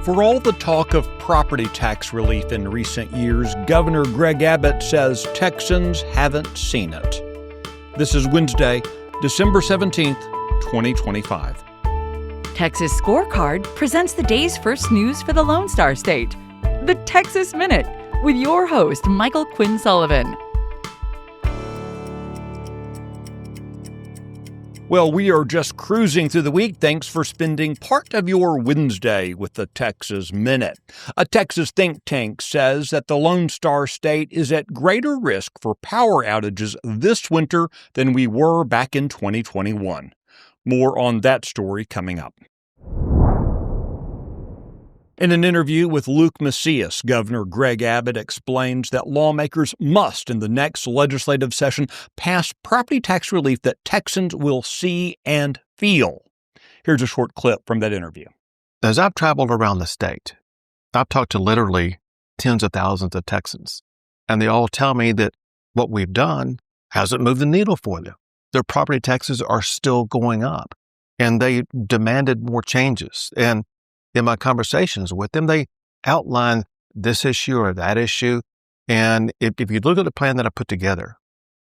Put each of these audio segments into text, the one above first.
For all the talk of property tax relief in recent years, Governor Greg Abbott says Texans haven't seen it. This is Wednesday, December 17th, 2025. Texas Scorecard presents the day's first news for the Lone Star State. The Texas Minute, with your host, Michael Quinn Sullivan. Well, we are just cruising through the week. Thanks for spending part of your Wednesday with the Texas Minute. A Texas think tank says that the Lone Star State is at greater risk for power outages this winter than we were back in 2021. More on that story coming up. In an interview with Luke Macias, Governor Greg Abbott explains that lawmakers must, in the next legislative session, pass property tax relief that Texans will see and feel. Here's a short clip from that interview. As I've traveled around the state, I've talked to literally tens of thousands of Texans, and they all tell me that what we've done hasn't moved the needle for them. Their property taxes are still going up, and they demanded more changes. And in my conversations with them, they outline this issue or that issue. And if you look at the plan that I put together,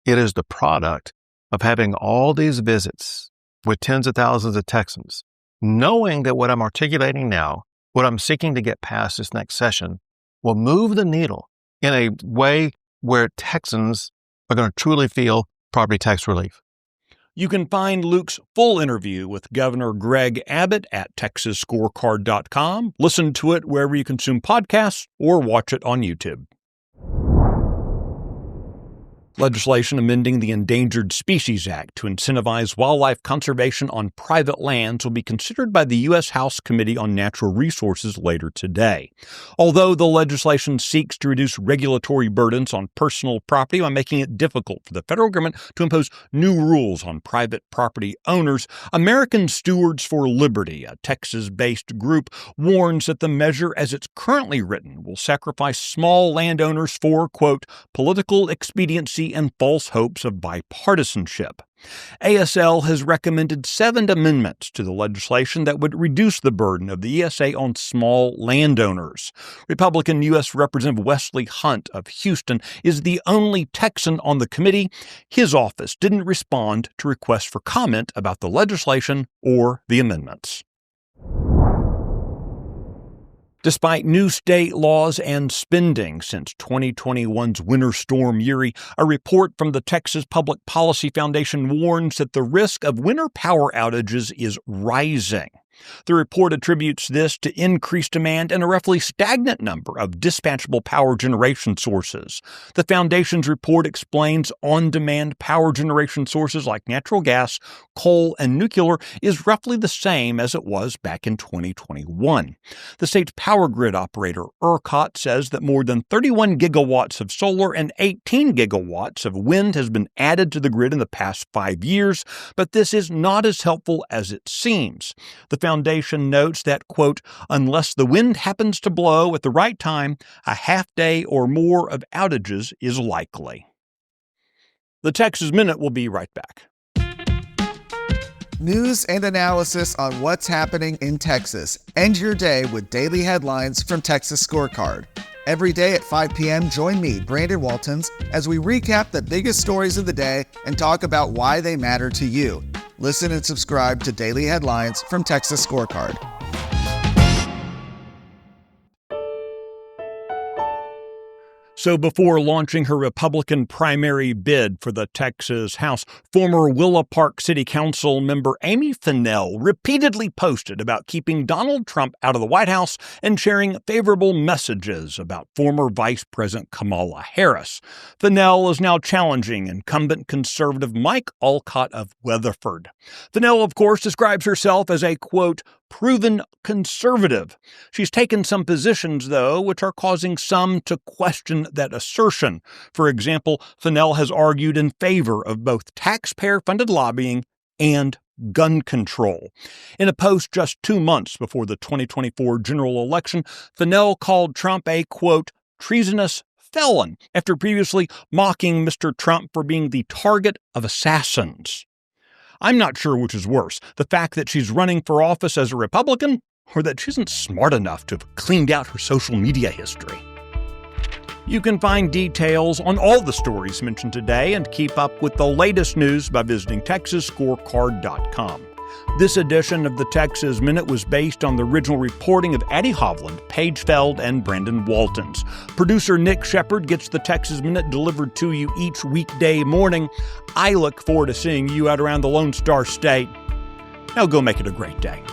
it is the product of having all these visits with tens of thousands of Texans, knowing that what I'm articulating now, what I'm seeking to get past this next session, will move the needle in a way where Texans are going to truly feel property tax relief. You can find Luke's full interview with Governor Greg Abbott at TexasScorecard.com. Listen to it wherever you consume podcasts or watch it on YouTube. Legislation amending the Endangered Species Act to incentivize wildlife conservation on private lands will be considered by the U.S. House Committee on Natural Resources later today. Although the legislation seeks to reduce regulatory burdens on personal property by making it difficult for the federal government to impose new rules on private property owners, American Stewards for Liberty, a Texas-based group, warns that the measure as it's currently written will sacrifice small landowners for, quote, political expediency and false hopes of bipartisanship. ASL has recommended 7 amendments to the legislation that would reduce the burden of the ESA on small landowners. Republican U.S. Representative Wesley Hunt of Houston is the only Texan on the committee. His office didn't respond to requests for comment about the legislation or the amendments. Despite new state laws and spending since 2021's Winter Storm Uri, a report from the Texas Public Policy Foundation warns that the risk of winter power outages is rising. The report attributes this to increased demand and a roughly stagnant number of dispatchable power generation sources. The Foundation's report explains on-demand power generation sources like natural gas, coal, and nuclear is roughly the same as it was back in 2021. The state's power grid operator, ERCOT, says that more than 31 gigawatts of solar and 18 gigawatts of wind has been added to the grid in the past 5 years, but this is not as helpful as it seems. The Foundation notes that, quote, unless the wind happens to blow at the right time, a half day or more of outages is likely. The Texas Minute will be right back. News and analysis on what's happening in Texas. End your day with daily headlines from Texas Scorecard. Every day at 5 p.m., join me, Brandon Waltons, as we recap the biggest stories of the day and talk about why they matter to you. Listen and subscribe to Daily Headlines from Texas Scorecard. So before launching her Republican primary bid for the Texas House, former Willa Park City Council member Amy Fennell repeatedly posted about keeping Donald Trump out of the White House and sharing favorable messages about former Vice President Kamala Harris. Fennell is now challenging incumbent conservative Mike Alcott of Weatherford. Fennell, of course, describes herself as a, quote, proven conservative. She's taken some positions, though, which are causing some to question that assertion. For example, Fennell has argued in favor of both taxpayer-funded lobbying and gun control. In a post just 2 months before the 2024 general election, Fennell called Trump a, quote, treasonous felon after previously mocking Mr. Trump for being the target of assassins. I'm not sure which is worse, the fact that she's running for office as a Republican or that she isn't smart enough to have cleaned out her social media history. You can find details on all the stories mentioned today and keep up with the latest news by visiting TexasScorecard.com. This edition of the Texas Minute was based on the original reporting of Addie Hovland, Paige Feld, and Brandon Waltons. Producer Nick Shepard gets the Texas Minute delivered to you each weekday morning. I look forward to seeing you out around the Lone Star State. Now go make it a great day.